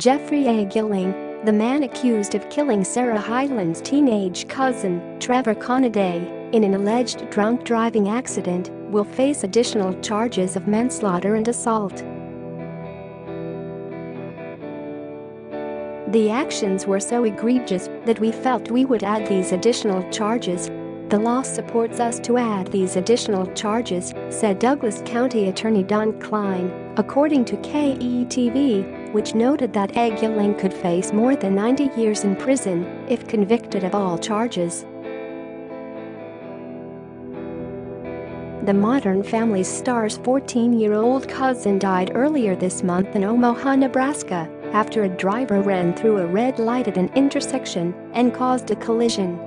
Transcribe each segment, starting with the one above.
Jeffrey Eggeling, the man accused of killing Sarah Hyland's teenage cousin, Trevor Canaday, in an alleged drunk driving accident, will face additional charges of manslaughter and assault. The actions were so egregious that we felt we would add these additional charges. The law supports us to add these additional charges, said Douglas County Attorney Don Kleine, according to KETV, which noted that Eggeling could face more than 90 years in prison if convicted of all charges. The Modern Family star's 14-year-old cousin died earlier this month in Omaha, Nebraska, after a driver ran through a red light at an intersection and caused a collision.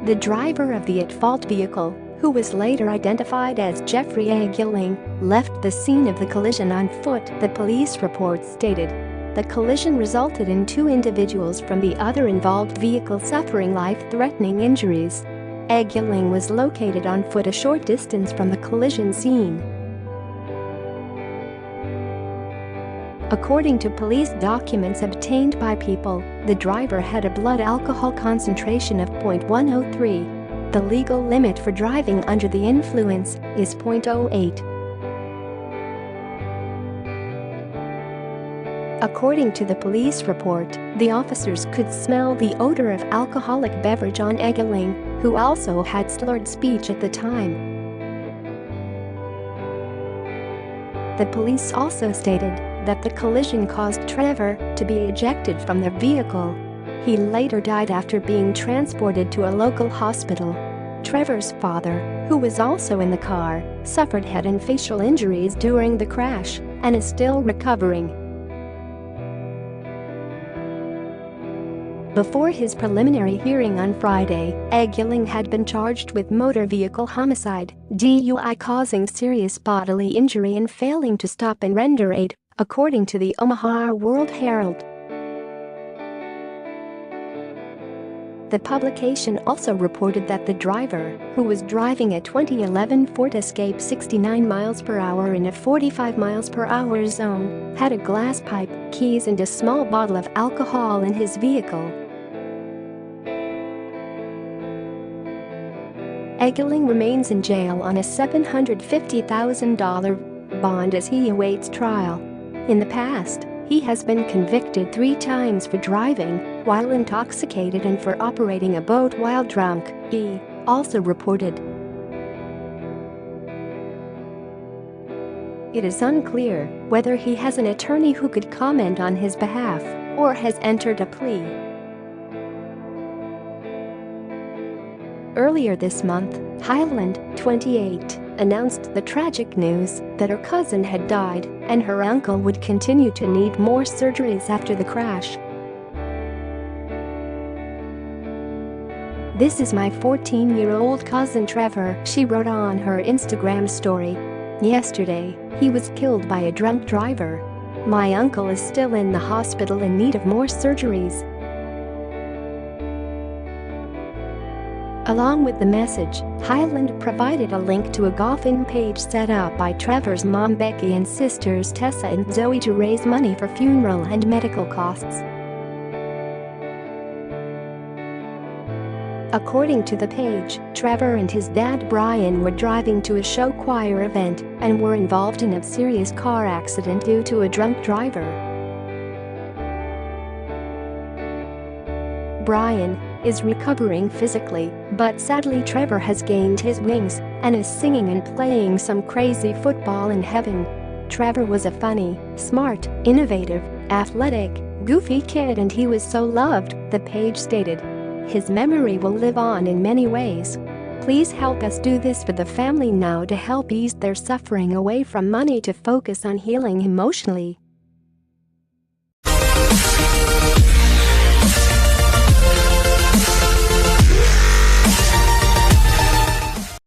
The driver of the at-fault vehicle, who was later identified as Jeffrey Eggeling, left the scene of the collision on foot, the police report stated. The collision resulted in 2 individuals from the other involved vehicle suffering life-threatening injuries. Eggeling was located on foot a short distance from the collision scene. According to police documents obtained by People, the driver had a blood alcohol concentration of 0.103. The legal limit for driving under the influence is 0.08. According to the police report, the officers could smell the odor of alcoholic beverage on Eggeling, who also had slurred speech at the time. The police also stated that the collision caused Trevor to be ejected from the vehicle. He later died after being transported to a local hospital. Trevor's father, who was also in the car, suffered head and facial injuries during the crash and is still recovering. Before his preliminary hearing on Friday, Eggeling had been charged with motor vehicle homicide, DUI causing serious bodily injury and failing to stop and render aid, according to the Omaha World-Herald. The publication also reported that the driver, who was driving a 2011 Ford Escape 69 miles per hour in a 45 miles per hour zone, had a glass pipe, keys and a small bottle of alcohol in his vehicle. Eggeling remains in jail on a $750,000 bond as he awaits trial. In the past, he has been convicted 3 times for driving while intoxicated and for operating a boat while drunk, he also reported. It is unclear whether he has an attorney who could comment on his behalf or has entered a plea. Earlier this month, Hyland, 28, announced the tragic news that her cousin had died and her uncle would continue to need more surgeries after the crash. "This is my 14-year-old cousin Trevor," she wrote on her Instagram story. "Yesterday, he was killed by a drunk driver. My uncle is still in the hospital in need of more surgeries." Along with the message, Hyland provided a link to a GoFundMe page set up by Trevor's mom Becky and sisters Tessa and Zoe to raise money for funeral and medical costs. According to the page, Trevor and his dad Brian were driving to a show choir event and were involved in a serious car accident due to a drunk driver. Brian is recovering physically, but sadly Trevor has gained his wings and is singing and playing some crazy football in heaven. Trevor was a funny, smart, innovative, athletic, goofy kid and he was so loved, the page stated. His memory will live on in many ways. Please help us do this for the family now to help ease their suffering away from money to focus on healing emotionally.